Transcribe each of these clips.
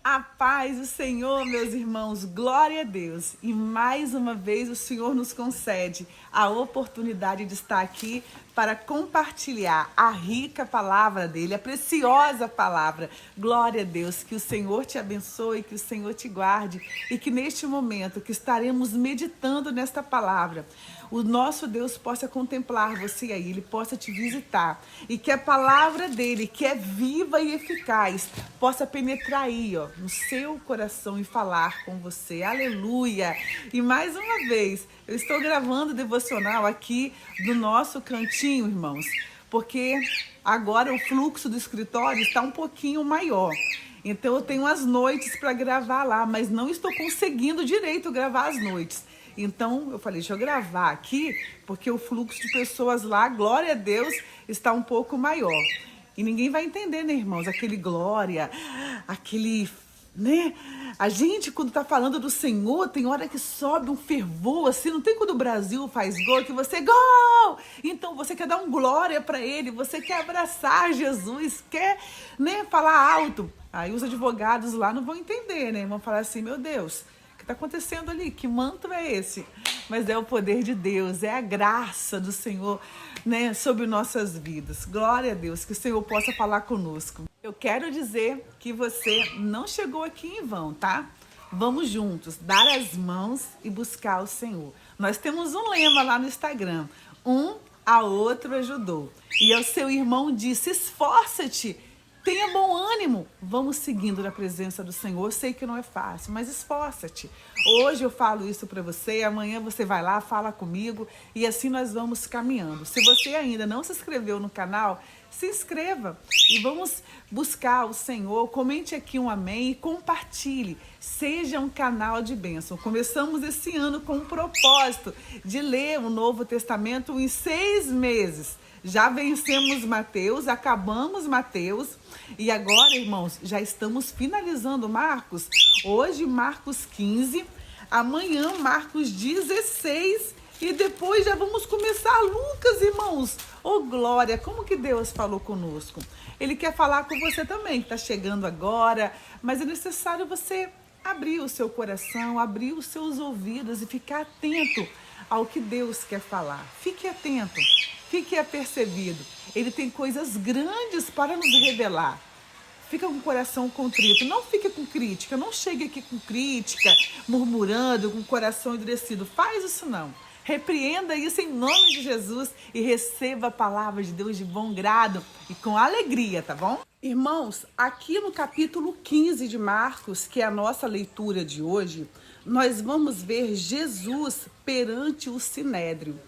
A paz do Senhor, meus irmãos, glória a Deus. E mais uma vez o Senhor nos concede a oportunidade de estar aqui para compartilhar a rica palavra dele, a preciosa palavra. Glória a Deus, que o Senhor te abençoe, que o Senhor te guarde e que neste momento que estaremos meditando nesta palavra, o nosso Deus possa contemplar você aí, Ele possa te visitar e que a palavra dele, que é viva e eficaz, possa penetrar aí, ó, no seu coração e falar com você. Aleluia! E mais uma vez, eu estou gravando o devocional aqui do nosso cantinho, irmãos, porque agora o fluxo do escritório está um pouquinho maior. Então eu tenho as noites para gravar lá, mas não estou conseguindo direito gravar as noites. Então eu falei, deixa eu gravar aqui, porque o fluxo de pessoas lá, glória a Deus, está um pouco maior. E ninguém vai entender, né, irmãos? Aquele glória, aquele, né? A gente, quando tá falando do Senhor, tem hora que sobe um fervor, assim, não tem quando o Brasil faz gol, que você, gol! Então você quer dar um glória para ele, você quer abraçar Jesus, quer, né, falar alto. Aí os advogados lá não vão entender, né? Vão falar assim, meu Deus, o que está acontecendo ali? Que manto é esse? Mas é o poder de Deus, é a graça do Senhor, né, sobre nossas vidas. Glória a Deus, que o Senhor possa falar conosco. Eu quero dizer que você não chegou aqui em vão, tá? Vamos juntos, dar as mãos e buscar o Senhor. Nós temos um lema lá no Instagram, um a outro ajudou. E o seu irmão disse, esforça-te, tenha bom ânimo. Vamos seguindo na presença do Senhor. Eu sei que não é fácil, mas esforça-te. Hoje eu falo isso para você, amanhã você vai lá, fala comigo e assim nós vamos caminhando. Se você ainda não se inscreveu no canal, se inscreva e vamos buscar o Senhor. Comente aqui um amém e compartilhe. Seja um canal de bênção. Começamos esse ano com um propósito de ler o Novo Testamento em 6 meses. Já vencemos Mateus, acabamos Mateus e agora, irmãos, já estamos finalizando Marcos. Hoje Marcos 15, amanhã Marcos 16 e depois já vamos começar Lucas, irmãos. Oh, glória, como que Deus falou conosco? Ele quer falar com você também, que está chegando agora, mas é necessário você abrir o seu coração, abrir os seus ouvidos e ficar atento ao que Deus quer falar. Fique atento. Fique apercebido, ele tem coisas grandes para nos revelar. Fica com o coração contrito, não fique com crítica, não chegue aqui com crítica, murmurando, com o coração endurecido. Faz isso não. Repreenda isso em nome de Jesus e receba a palavra de Deus de bom grado e com alegria, tá bom? Irmãos, aqui no capítulo 15 de Marcos, que é a nossa leitura de hoje, nós vamos ver Jesus perante o Sinédrio.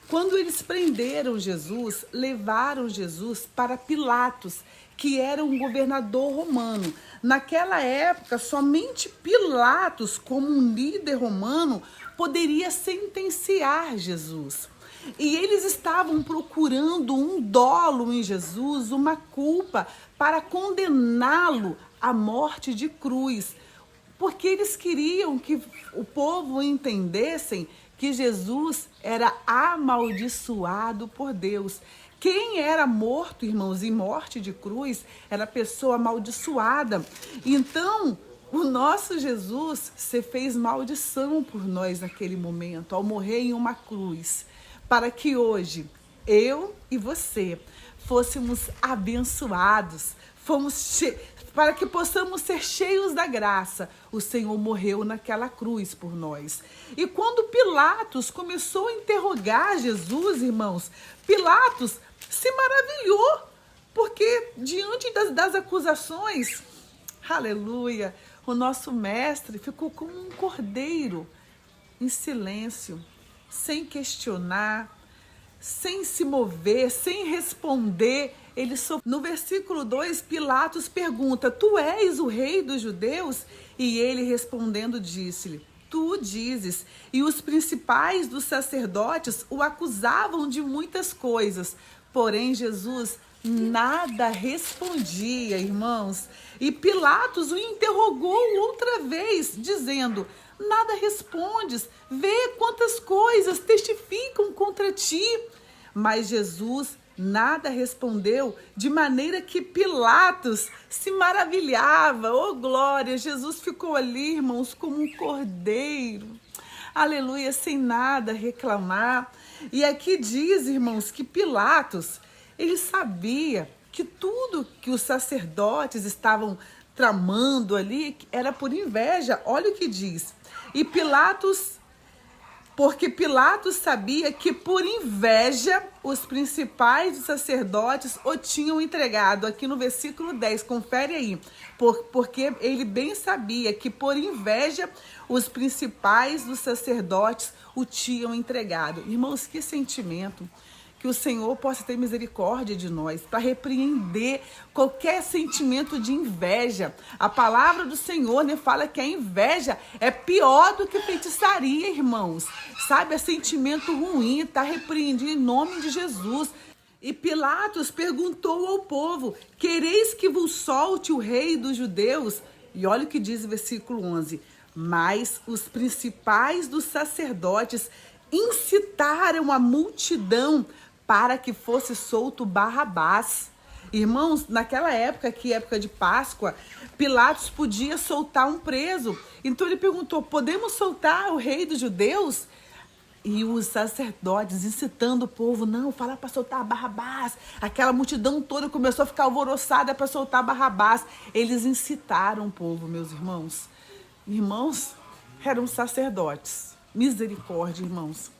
Quando eles prenderam Jesus, levaram Jesus para Pilatos, que era um governador romano. Naquela época, somente Pilatos, como um líder romano, poderia sentenciar Jesus. E eles estavam procurando um dolo em Jesus, uma culpa, para condená-lo à morte de cruz. Porque eles queriam que o povo entendessem que Jesus era amaldiçoado por Deus. Quem era morto, irmãos, em morte de cruz, era pessoa amaldiçoada. Então, o nosso Jesus se fez maldição por nós naquele momento, ao morrer em uma cruz, para que hoje, eu e você, fôssemos abençoados, para que possamos ser cheios da graça. O Senhor morreu naquela cruz por nós. E quando Pilatos começou a interrogar Jesus, irmãos, Pilatos se maravilhou, porque diante das acusações, aleluia, o nosso mestre ficou como um cordeiro, em silêncio, sem questionar, sem se mover, sem responder. No versículo 2, Pilatos pergunta, tu és o rei dos judeus? E ele respondendo disse-lhe, tu o dizes. E os principais dos sacerdotes o acusavam de muitas coisas. Porém, Jesus nada respondia, irmãos. E Pilatos o interrogou outra vez, dizendo, nada respondes, vê quantas coisas testificam contra ti. Mas Jesus nada respondeu, de maneira que Pilatos se maravilhava. Oh, glória! Jesus ficou ali, irmãos, como um cordeiro. Aleluia, sem nada reclamar. E aqui diz, irmãos, que Pilatos, ele sabia que tudo que os sacerdotes estavam tramando ali era por inveja. Olha o que diz. Porque Pilatos sabia que por inveja os principais dos sacerdotes o tinham entregado. Aqui no versículo 10, confere aí. Porque ele bem sabia que por inveja os principais dos sacerdotes o tinham entregado. Irmãos, que sentimento! Que o Senhor possa ter misericórdia de nós para repreender qualquer sentimento de inveja. A palavra do Senhor, né, fala que a inveja é pior do que feitiçaria, irmãos. Sabe, é sentimento ruim, está repreendido em nome de Jesus. E Pilatos perguntou ao povo: quereis que vos solte o rei dos judeus? E olha o que diz o versículo 11. Mas os principais dos sacerdotes incitaram a multidão para que fosse solto Barrabás. Irmãos, naquela época, que época de Páscoa, Pilatos podia soltar um preso. Então ele perguntou: podemos soltar o rei dos judeus? E os sacerdotes incitando o povo: não, fala para soltar Barrabás. Aquela multidão toda começou a ficar alvoroçada para soltar Barrabás. Eles incitaram o povo, meus irmãos. Irmãos, eram sacerdotes. Misericórdia, irmãos.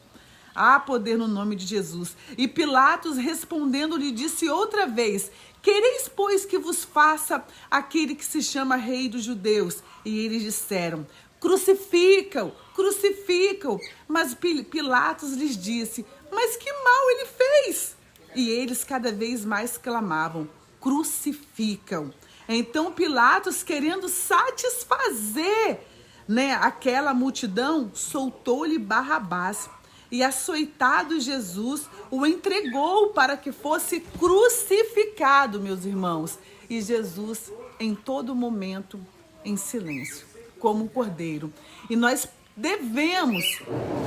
Há poder no nome de Jesus. E Pilatos, respondendo, lhe disse outra vez: quereis, pois, que vos faça aquele que se chama rei dos judeus? E eles disseram: crucificam, crucificam. Mas Pilatos lhes disse: mas que mal ele fez? E eles cada vez mais clamavam: crucificam. Então Pilatos, querendo satisfazer, né, aquela multidão, soltou-lhe Barrabás. E açoitado Jesus o entregou para que fosse crucificado, meus irmãos. E Jesus, em todo momento, em silêncio, como um cordeiro. E nós devemos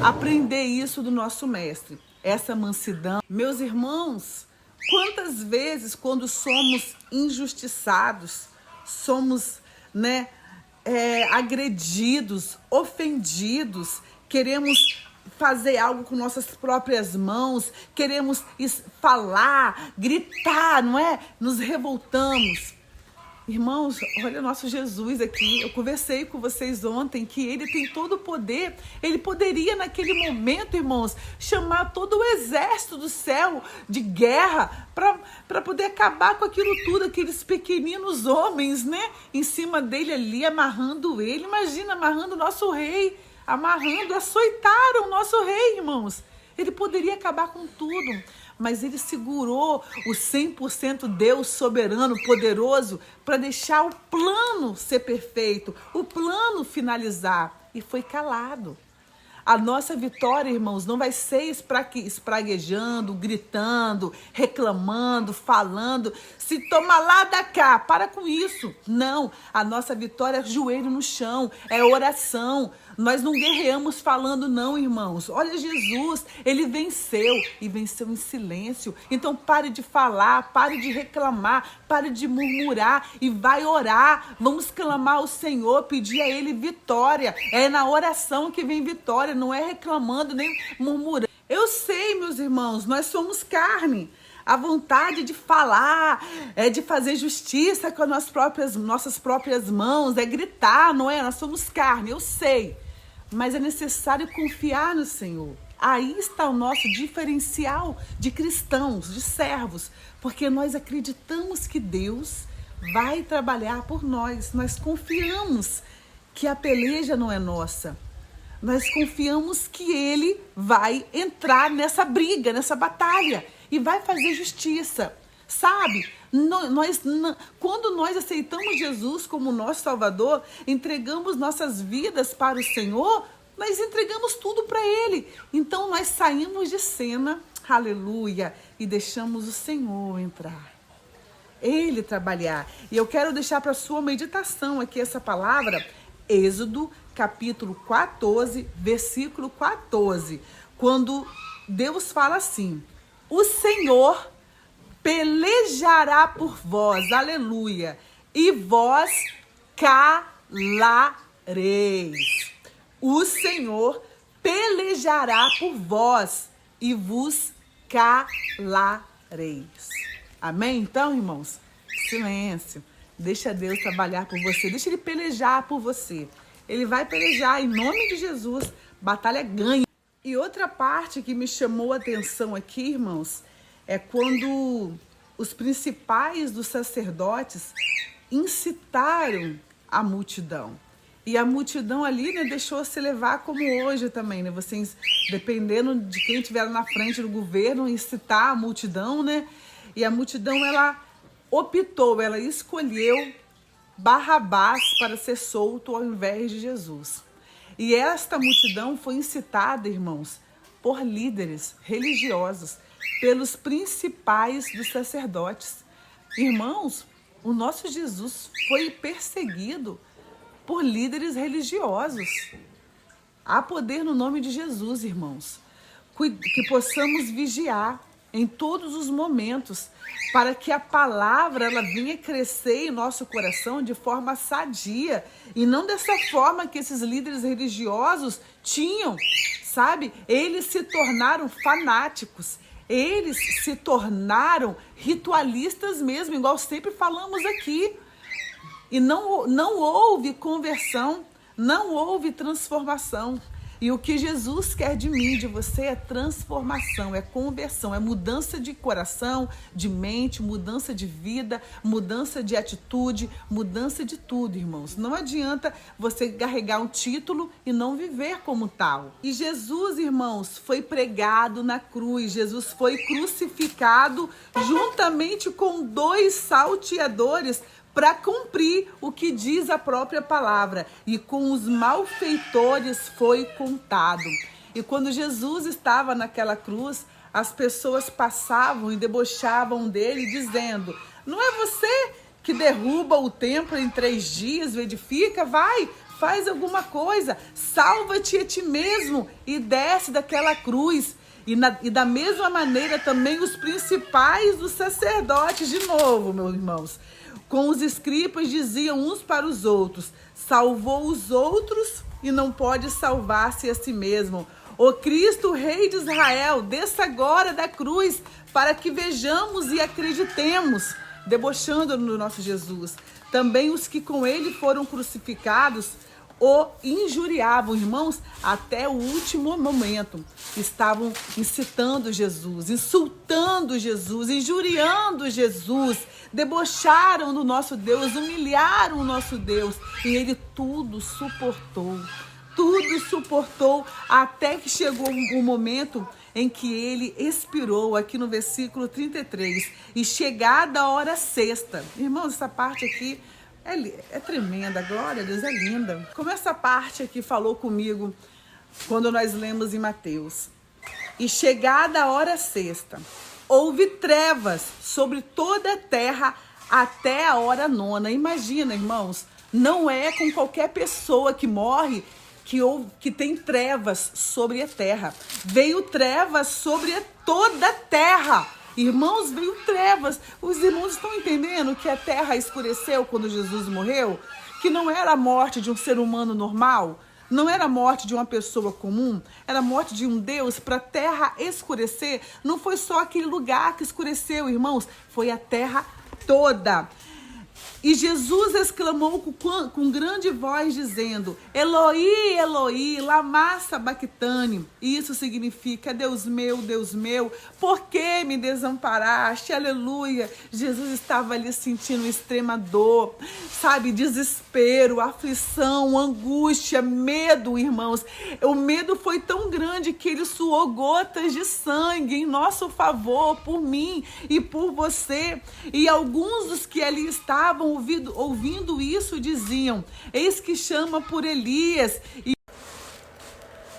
aprender isso do nosso mestre, essa mansidão. Meus irmãos, quantas vezes, quando somos injustiçados, somos, agredidos, ofendidos, queremos fazer algo com nossas próprias mãos, queremos falar, gritar, não é? Nos revoltamos. Irmãos, olha nosso Jesus aqui. Eu conversei com vocês ontem que ele tem todo o poder. Ele poderia, naquele momento, irmãos, chamar todo o exército do céu de guerra para poder acabar com aquilo tudo, aqueles pequeninos homens, né? Em cima dele ali, amarrando ele. Imagina, amarrando o nosso rei. Açoitaram o nosso rei, irmãos. Ele poderia acabar com tudo, mas ele segurou o 100% Deus soberano, poderoso, para deixar o plano ser perfeito, o plano finalizar, e foi calado. A nossa vitória, irmãos, não vai ser espraguejando, gritando, reclamando, falando. Se toma lá da cá, para com isso. Não, a nossa vitória é joelho no chão, é oração. Nós não guerreamos falando não, irmãos. Olha Jesus, ele venceu e venceu em silêncio. Então pare de falar, pare de reclamar, pare de murmurar e vai orar. Vamos clamar ao Senhor, pedir a ele vitória. É na oração que vem vitória, não é reclamando nem murmurando. Eu sei, meus irmãos, nós somos carne. A vontade de falar, de fazer justiça com as nossas próprias mãos, é gritar, não é? Nós somos carne, eu sei. Mas é necessário confiar no Senhor. Aí está o nosso diferencial de cristãos, de servos, porque nós acreditamos que Deus vai trabalhar por nós. Nós confiamos que a peleja não é nossa. Nós confiamos que Ele vai entrar nessa briga, nessa batalha e vai fazer justiça. Sabe, quando nós aceitamos Jesus como nosso Salvador, entregamos nossas vidas para o Senhor, nós entregamos tudo para Ele. Então nós saímos de cena, aleluia, e deixamos o Senhor entrar. Ele trabalhar. E eu quero deixar para a sua meditação aqui essa palavra, Êxodo, capítulo 14, versículo 14, quando Deus fala assim: o Senhor pelejará por vós, aleluia, e vós calareis. O Senhor pelejará por vós e vos calareis. Amém? Então, irmãos, silêncio. Deixa Deus trabalhar por você. Deixa Ele pelejar por você. Ele vai pelejar em nome de Jesus. Batalha ganha. E outra parte que me chamou a atenção aqui, irmãos, é quando os principais dos sacerdotes incitaram a multidão. E a multidão ali, né, deixou-se levar como hoje também, né? Vocês, dependendo de quem estiver na frente do governo, incitar a multidão, né? E a multidão, ela optou, ela escolheu Barrabás para ser solto ao invés de Jesus. E esta multidão foi incitada, irmãos, por líderes religiosos, pelos principais dos sacerdotes. Irmãos, o nosso Jesus foi perseguido por líderes religiosos. Há poder no nome de Jesus, irmãos. Que possamos vigiar em todos os momentos, para que a palavra ela venha crescer em nosso coração de forma sadia, e não dessa forma que esses líderes religiosos tinham, sabe? Eles se tornaram fanáticos, eles se tornaram ritualistas mesmo, igual sempre falamos aqui. E não houve conversão, não houve transformação. E o que Jesus quer de mim, de você, é transformação, é conversão, é mudança de coração, de mente, mudança de vida, mudança de atitude, mudança de tudo, irmãos. Não adianta você carregar um título e não viver como tal. E Jesus, irmãos, foi pregado na cruz, Jesus foi crucificado juntamente com 2 salteadores, para cumprir o que diz a própria palavra. E com os malfeitores foi contado. E quando Jesus estava naquela cruz, as pessoas passavam e debochavam dele, dizendo: não é você que derruba o templo em 3 dias, o edifica? Vai, faz alguma coisa, salva-te a ti mesmo e desce daquela cruz. E da mesma maneira também os principais dos sacerdotes, de novo, meus irmãos, com os escribas diziam uns para os outros: salvou os outros e não pode salvar-se a si mesmo. O Cristo, Rei de Israel, desça agora da cruz para que vejamos e acreditemos. Debochando no nosso Jesus. Também os que com ele foram crucificados o injuriavam, irmãos, até o último momento. Estavam incitando Jesus, insultando Jesus, injuriando Jesus, debocharam do nosso Deus, humilharam o nosso Deus, e ele tudo suportou, até que chegou um momento em que ele expirou, aqui no versículo 33, e chegada a hora sexta. Irmãos, essa parte aqui é tremenda, glória a Deus, é linda. Como essa parte aqui falou comigo quando nós lemos em Mateus. E chegada a hora sexta, houve trevas sobre toda a terra até a hora 9ª. Imagina, irmãos, não é com qualquer pessoa que morre que tem trevas sobre a terra. Veio trevas sobre toda a terra. Irmãos, veio trevas. Os irmãos estão entendendo que a terra escureceu quando Jesus morreu? Que não era a morte de um ser humano normal? Não era a morte de uma pessoa comum? Era a morte de um Deus para a terra escurecer? Não foi só aquele lugar que escureceu, irmãos. Foi a terra toda. E Jesus exclamou com grande voz, dizendo: Eloi, Eloi, lama sabachthani. Isso significa: Deus meu, por que me desamparaste? Aleluia. Jesus estava ali sentindo extrema dor, sabe, desespero, aflição, angústia, medo, irmãos. O medo foi tão grande que ele suou gotas de sangue em nosso favor, por mim e por você. E alguns dos que ali estavam ouvindo isso diziam: eis que chama por Elias.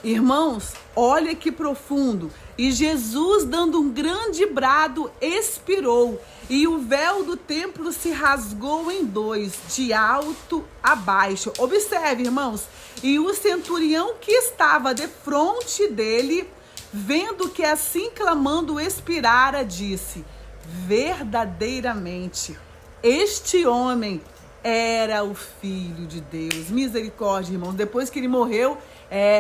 Irmãos, olha que profundo. E Jesus, dando um grande brado, expirou, e o véu do templo se rasgou em 2, de alto a baixo. Observe, irmãos. E o centurião que estava defronte dele, vendo que assim clamando expirara, disse: verdadeiramente este homem era o Filho de Deus. Misericórdia, irmãos. Depois que ele morreu,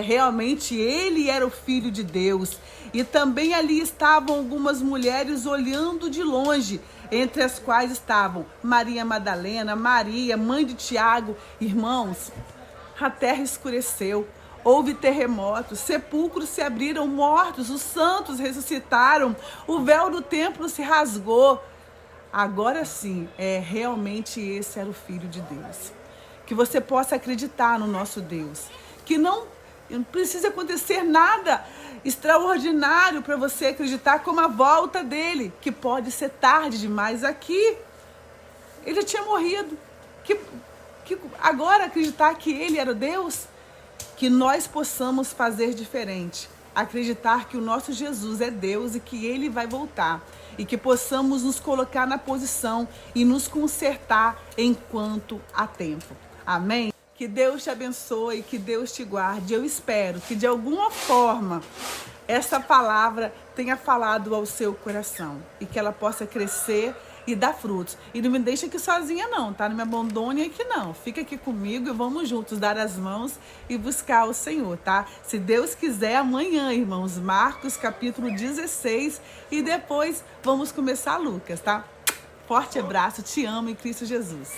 realmente ele era o Filho de Deus. E também ali estavam algumas mulheres olhando de longe, entre as quais estavam Maria Madalena, Maria, mãe de Tiago. Irmãos, a terra escureceu. Houve terremotos, sepulcros se abriram, mortos, os santos ressuscitaram, o véu do templo se rasgou. Agora sim, realmente esse era o Filho de Deus. Que você possa acreditar no nosso Deus. Que não precisa acontecer nada extraordinário para você acreditar como a volta dele, que pode ser tarde demais aqui. Ele já tinha morrido. Que agora acreditar que ele era Deus? Que nós possamos fazer diferente. Acreditar que o nosso Jesus é Deus e que ele vai voltar. E que possamos nos colocar na posição e nos consertar enquanto há tempo. Amém? Que Deus te abençoe, que Deus te guarde. Eu espero que de alguma forma essa palavra tenha falado ao seu coração e que ela possa crescer e dar frutos. E não me deixa aqui sozinha não, tá? Não me abandone aqui não. Fica aqui comigo e vamos juntos dar as mãos e buscar o Senhor, tá? Se Deus quiser, amanhã, irmãos, Marcos capítulo 16 e depois vamos começar Lucas, tá? Forte abraço, te amo em Cristo Jesus.